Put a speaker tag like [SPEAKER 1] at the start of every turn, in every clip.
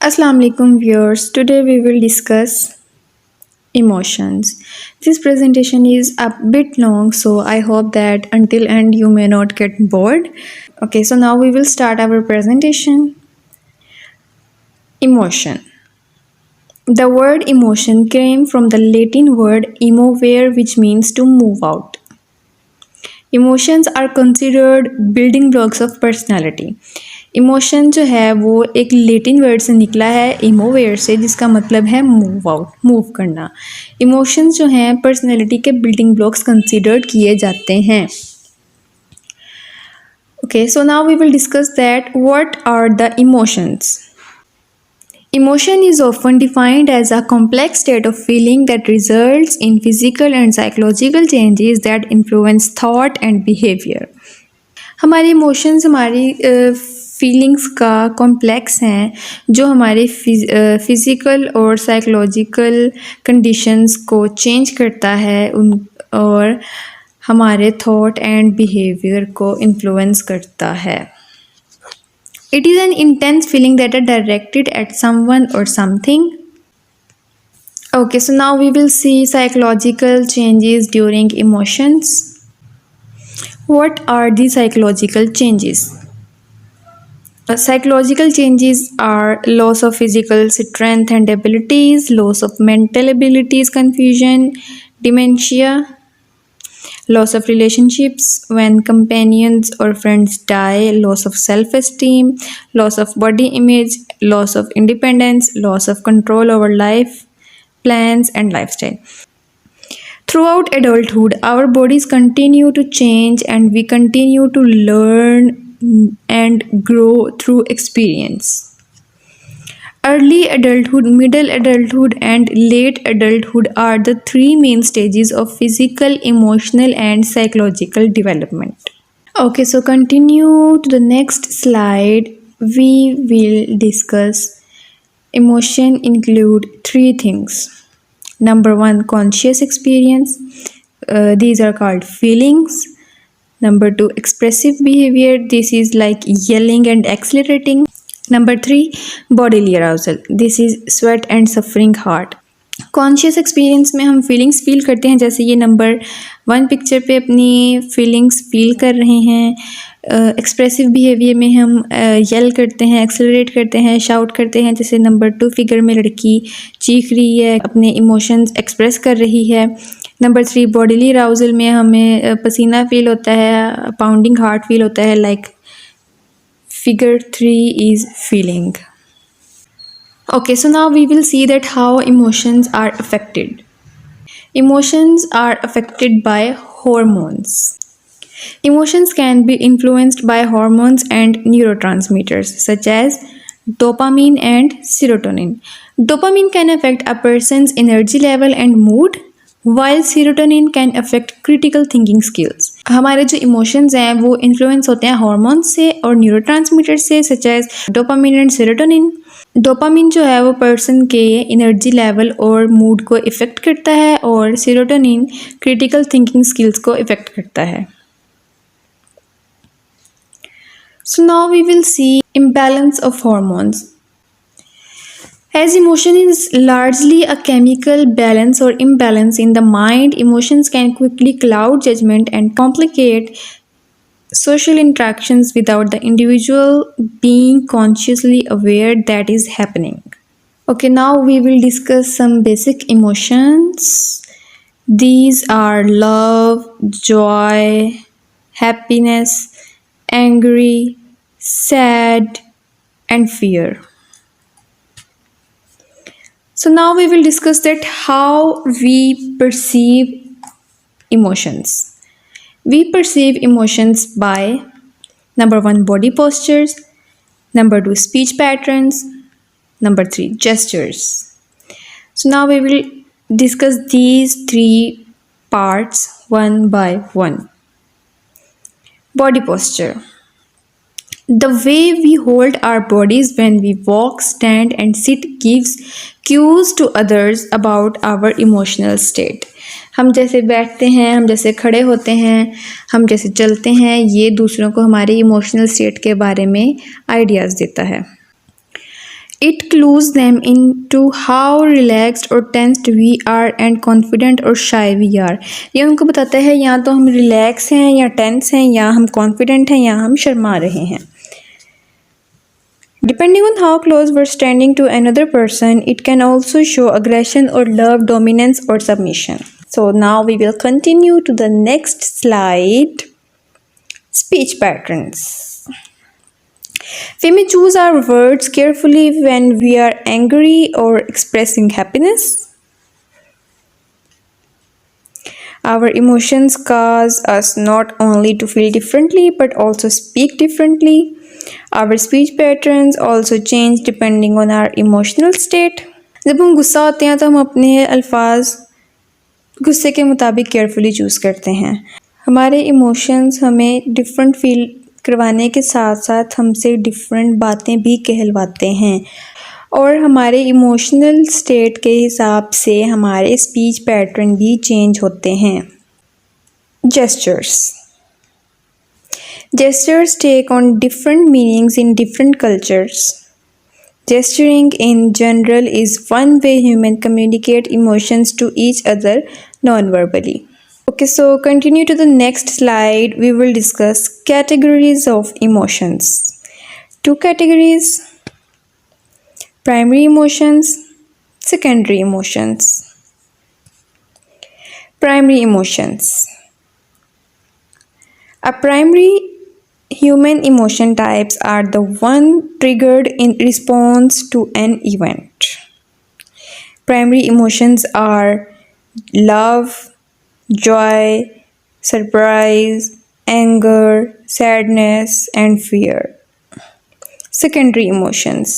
[SPEAKER 1] Assalamu alaikum viewers. Today we will discuss emotions. This presentation is a bit long, so I hope that until end you may not get bored. Okay, so now we will start our presentation. Emotion. The word emotion came from the Latin word emovere, which means to move out. Emotions are considered building blocks of personality. Emotion जो है वो एक Latin word से निकला है इमोवेयर से, जिसका मतलब है मूव आउट, मूव करना। इमोशंस जो हैं पर्सनालिटी के बिल्डिंग ब्लॉक्स कंसिडर्ड किए जाते हैं। Okay, so now we will discuss that what are the emotions. Emotion is often defined as a complex state of feeling that results in physical and psychological changes that influence thought and behavior. हमारे emotions हमारी feelings का complex हैं जो हमारे physical और psychological conditions को change करता है और हमारे थॉट एंड बिहेवियर को इन्फ्लुएंस करता है। It is an intense feeling that are directed at someone or something. Okay, so now we will see psychological changes during emotions. What are the psychological changes? Psychological changes are loss of physical strength and abilities, loss of mental abilities, confusion, dementia, loss of relationships when companions or friends die, loss of self-esteem, loss of body image, loss of independence, loss of control over life, plans and lifestyle. Throughout adulthood, our bodies continue to change and we continue to learn and grow through experience. Early adulthood, middle adulthood, and late adulthood are the three main stages of physical, emotional, and psychological development. Okay, so continue to the next slide. We will discuss emotion include three things. Number one, conscious experience. These are called feelings. Number two, expressive behavior. This is like yelling and accelerating. Number three, bodily arousal. This is sweat and suffering heart. Conscious experience में हम feelings feel करते हैं, जैसे ये number 1 picture पे अपनी feelings feel कर रहे हैं। एक्सप्रेसिव बिहेवियर में हम येल करते हैं, एक्सेलरेट करते हैं, शाउट करते हैं, जैसे नंबर 2 फिगर में लड़की चीख रही है, अपने इमोशंस एक्सप्रेस कर रही है। नंबर 3, बॉडीली अराउजल में हमें पसीना फील होता है, पाउंडिंग हार्ट फील होता है, like figure 3 is feeling. Okay, so now we will see that how emotions are affected. Emotions are affected by hormones. Emotions can be influenced by hormones and neurotransmitters such as dopamine and serotonin. Dopamine can affect a person's energy level and mood, while serotonin can affect critical thinking skills. हमारे जो emotions हैं वो influence होते हैं hormones से और neurotransmitter से such as dopamine and serotonin. Dopamine जो है वो पर्सन के एनर्जी लेवल और मूड को इफ़ेक्ट करता है और सेरोटोनिन क्रिटिकल थिंकिंग स्किल्स को इफ़ेक्ट करता है। So now we will see imbalance of hormones. As emotion is largely a chemical balance or imbalance in the mind, emotions can quickly cloud judgment and complicate social interactions without the individual being consciously aware that is happening. Okay, now we will discuss some basic emotions. These are love, joy, happiness, angry, sad, and fear. So now we will discuss that how we perceive emotions. We perceive emotions by number 1, body postures, number 2, speech patterns, number 3, gestures. So now we will discuss these three parts one by one. Body posture. The way we hold our bodies when we walk, stand and sit gives cues to others about our emotional state. हम जैसे बैठते हैं, हम जैसे खड़े होते हैं, हम जैसे चलते हैं, ये दूसरों को हमारे इमोशनल स्टेट के बारे में आइडियाज़ देता है। It clues them into how relaxed or tensed we are and confident or shy we are. ये उनको बताता है या तो हम रिलैक्स हैं या टेंस हैं या हम कॉन्फिडेंट हैं या हम शर्मा रहे हैं. Depending on how close we're standing to another person, it can also show aggression or love, dominance or submission. So now we will continue to the next slide. Speech patterns. We may choose our words carefully when we are angry or expressing happiness. Our emotions cause us not only to feel differently but also speak differently. Our speech patterns also change depending on our emotional state. जब हम गुस्सा होते हैं तो हम अपने अल्फाज गुस्से के मुताबिक केयरफुली चूज़ करते हैं. हमारे इमोशंस हमें डिफरेंट फील करवाने के साथ साथ हमसे डिफरेंट बातें भी कहलवाते हैं और हमारे इमोशनल स्टेट के हिसाब से हमारे स्पीच पैटर्न भी चेंज होते हैं. Gestures. Gestures take on different meanings in different cultures. Gesturing in general is one way humans communicate emotions to each other non-verbally. Okay, so continue to the next slide. We will discuss categories of emotions. 2 categories: primary emotions, secondary emotions. Primary emotions. A primary human emotion types are the one triggered in response to an event. Primary emotions are love, joy, surprise, anger, sadness, and fear. Secondary emotions.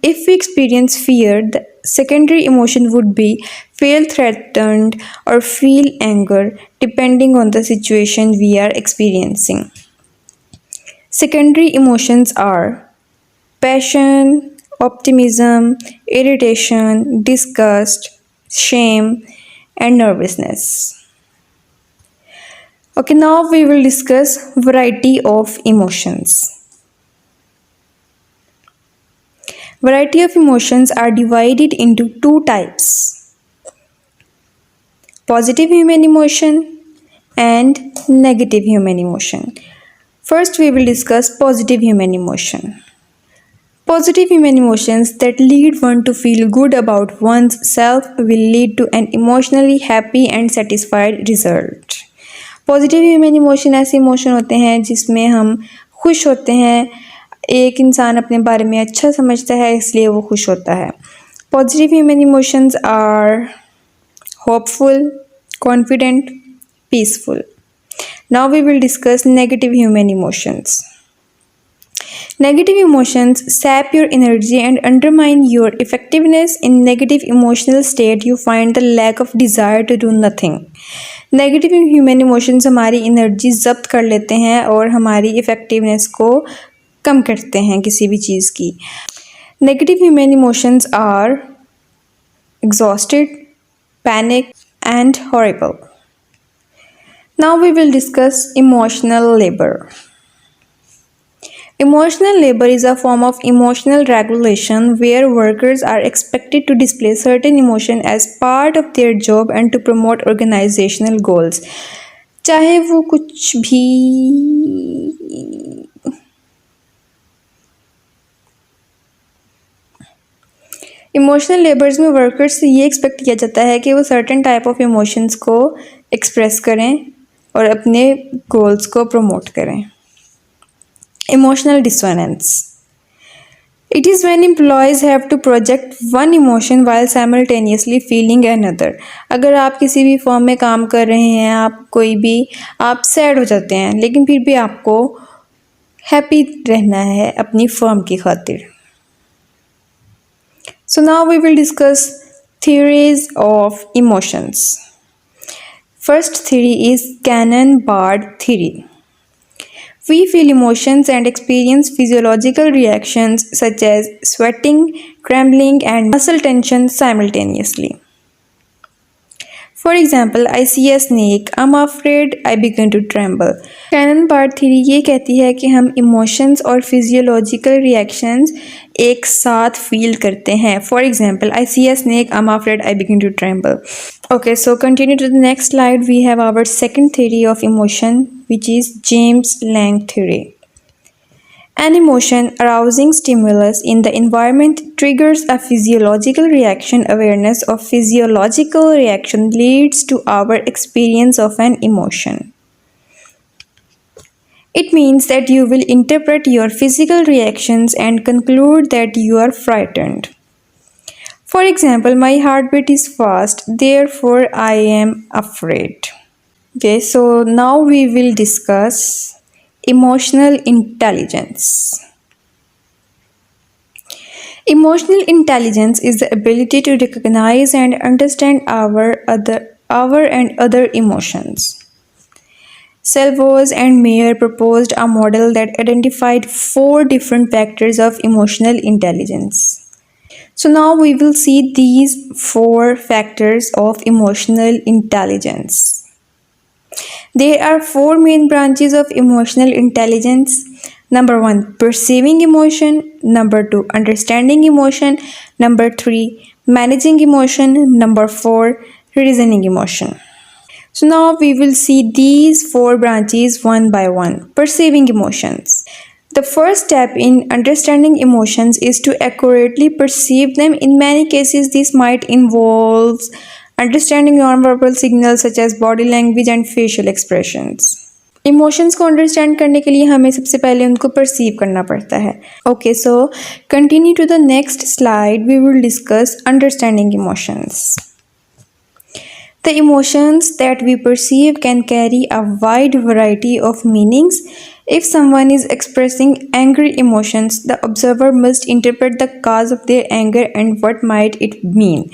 [SPEAKER 1] If we experience fear, the secondary emotion would be feel threatened or feel anger depending on the situation we are experiencing. Secondary emotions are passion, optimism, irritation, disgust, shame, and nervousness. Okay, now we will discuss variety of emotions. Variety of emotions are divided into 2 types: positive human emotion and negative human emotion. First, we will discuss positive human emotion. Positive human emotions that lead one to feel good about one's self will lead to an emotionally happy and satisfied result. Positive human emotion ऐसे emotion होते हैं जिसमें हम खुश होते हैं. एक इंसान अपने बारे में अच्छा समझता है इसलिए वो खुश होता है. Positive human emotions are hopeful, confident, peaceful. Now we will discuss negative human emotions. Negative emotions sap your energy and undermine your effectiveness. In negative emotional state, you find the lack of desire to do nothing. Negative human emotions हमारी energy जब्त कर लेते हैं और हमारी effectiveness को कम करते हैं किसी भी चीज़ की. Negative human emotions are exhausted, panic, and horrible. Now we will discuss emotional labor. Emotional labor is a form of emotional regulation where workers are expected to display certain emotion as part of their job and to promote organizational goals. चाहे वो कुछ भी emotional labours में workers से ये expect किया जाता है कि वो सर्टेन टाइप ऑफ इमोशंस को एक्सप्रेस करें और अपने गोल्स को प्रमोट करें. Emotional dissonance. It is when employees have to project one emotion while simultaneously feeling another. अगर आप किसी भी फॉर्म में काम कर रहे हैं, आप सैड हो जाते हैं लेकिन फिर भी आपको हैप्पी रहना है अपनी फर्म की खातिर. So now we will discuss theories of emotions. First theory is Cannon-Bard theory. We feel emotions and experience physiological reactions such as sweating, trembling, and muscle tension simultaneously. For example, I see a snake, I'm afraid, I begin to tremble. Cannon-Bard theory ये कहती है कि हम emotions और physiological reactions एक साथ feel करते हैं. For example, I see a snake, I'm afraid, I begin to tremble. Okay, so continue to the next slide. We have our second theory of emotion, which is James-Lange Theory. An emotion arousing stimulus in the environment triggers a physiological reaction. Awareness of physiological reaction leads to our experience of an emotion. It means that you will interpret your physical reactions and conclude that you are frightened. For example, my heartbeat is fast, therefore I am afraid. Okay, so now we will discuss emotional intelligence. Emotional intelligence is the ability to recognize and understand our and other emotions. Salvos and Mayer proposed a model that identified four different factors of emotional intelligence. So now we will see these four factors of emotional intelligence. There are four main branches of emotional intelligence. Number one, perceiving emotion. Number two, understanding emotion. Number three, managing emotion. Number four, reasoning emotion. So now we will see these four branches one by one. Perceiving emotions. The first step in understanding emotions is to accurately perceive them. In many cases, this might involve understanding nonverbal signals such as body language and facial expressions. Emotions को understand करने के लिए हमें सबसे पहले उनको perceive करना पड़ता है. Okay, so continue to the next slide. We will discuss understanding emotions. The emotions that we perceive can carry a wide variety of meanings. If someone is expressing angry emotions, the observer must interpret the cause of their anger and what might it mean.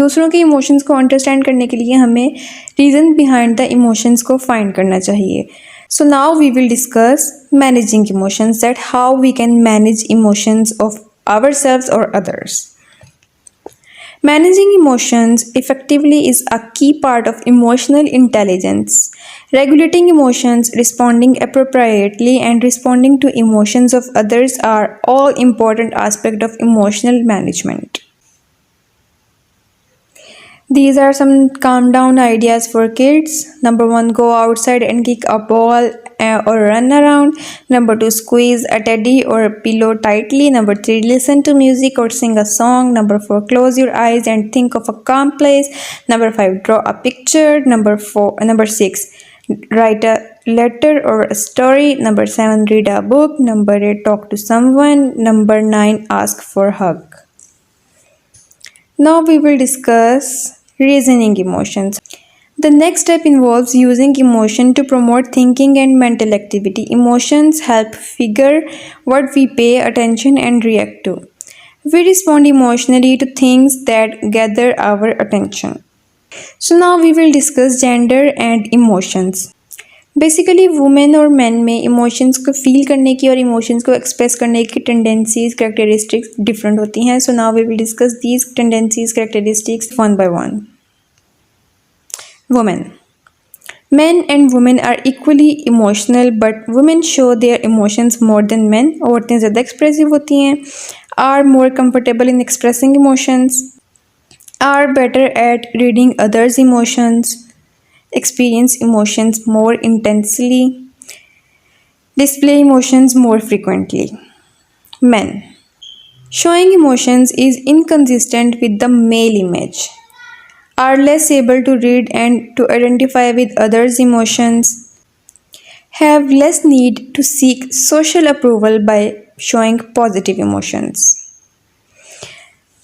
[SPEAKER 1] दूसरों के emotions को understand करने के लिए हमें reason behind the emotions को find करना चाहिए. So now we will discuss managing emotions, that how we can manage emotions of ourselves or others. Managing emotions effectively is a key part of emotional intelligence. Regulating emotions, responding appropriately, and responding to emotions of others are all important aspects of emotional management. These are some calm down ideas for kids. Number one, go outside and kick a ball or run around. Number two, squeeze a teddy or a pillow tightly. Number three, listen to music or sing a song. Number four, close your eyes and think of a calm place. Number five, draw a picture. Number six, write a letter or a story. Number seven, read a book. Number eight, talk to someone. Number nine, ask for a hug. Now we will discuss reasoning emotions. The next step involves using emotion to promote thinking and mental activity. Emotions help figure what we pay attention and react to. We respond emotionally to things that gather our attention. So now we will discuss gender and emotions. Basically women और man में emotions को feel करने की और emotions को express करने की tendencies characteristics different होती हैं. So now we will discuss these tendencies characteristics one by one. Women. Men and women are equally emotional, but women show their emotions more than men. औरतें ज़्यादा expressive होती हैं, are more comfortable in expressing emotions, are better at reading others' emotions, experience emotions more intensely, display emotions more frequently. Men. Showing emotions is inconsistent with the male image, are less able to read and to identify with others' emotions, have less need to seek social approval by showing positive emotions.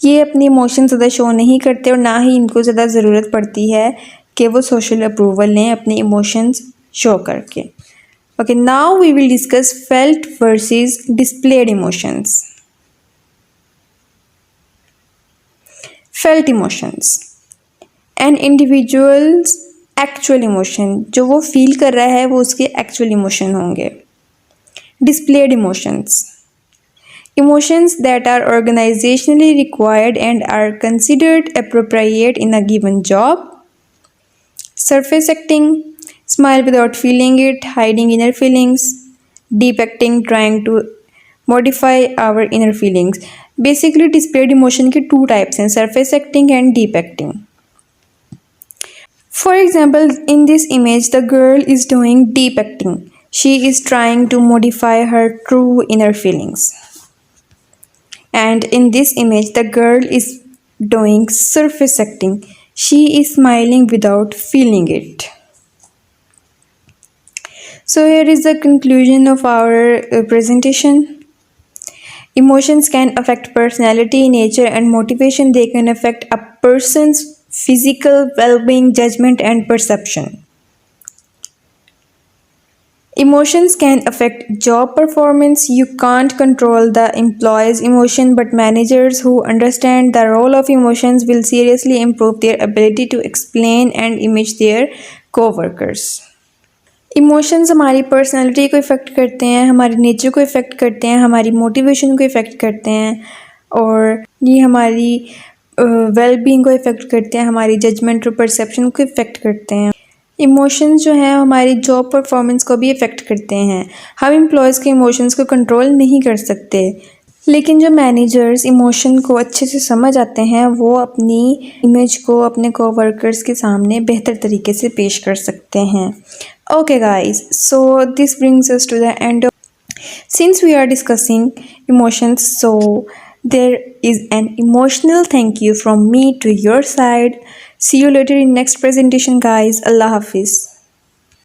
[SPEAKER 1] ये अपनी emotions ज़्यादा show नहीं करते और ना ही इनको ज़्यादा ज़रूरत पड़ती है कि वो सोशल अप्रूवल लें अपने इमोशंस शो करके. Okay, now we will discuss felt versus displayed emotions. Felt emotions. An individuals actual emotion, जो वो फील कर रहा है वो उसके एक्चुअल इमोशन होंगे. Displayed emotions. Emotions that are organizationally required and are considered appropriate in a given job. Surface acting, smile without feeling it, hiding inner feelings. Deep acting, trying to modify our inner feelings. Basically displayed emotion के two types हैं, surface acting and deep acting. For example, in this image the girl is doing deep acting. She is trying to modify her true inner feelings. And in this image the girl is doing surface acting. She is smiling without feeling it. So here is the conclusion of our presentation. Emotions can affect personality, nature, and motivation. They can affect a person's physical well being, judgment, and perception. Emotions can affect job performance. You can't control the employee's emotion, but managers who understand the role of emotions will seriously improve their ability to explain and image their co-workers. Emotions हमारी personality को effect करते हैं, हमारी nature को effect करते हैं, हमारी motivation को इफ़ेक्ट करते हैं और ये हमारी वेल बीइंग को इफ़ेक्ट करते हैं, हमारी जजमेंट और परसेप्शन को इफ़ेक्ट करते हैं। इमोशंस जो हैं हमारी जॉब परफॉर्मेंस को भी इफ़ेक्ट करते हैं। हम एम्प्लॉयज़ के इमोशंस को कंट्रोल नहीं कर सकते, लेकिन जो मैनेजर्स इमोशन को अच्छे से समझ आते हैं वो अपनी इमेज को अपने कोवर्कर्स के सामने बेहतर तरीके से पेश कर सकते हैं। Okay guys, so this brings us to the end of, since we are discussing emotions, so there is an emotional thank you from me to your side. See you later in next presentation guys. Allah Hafiz.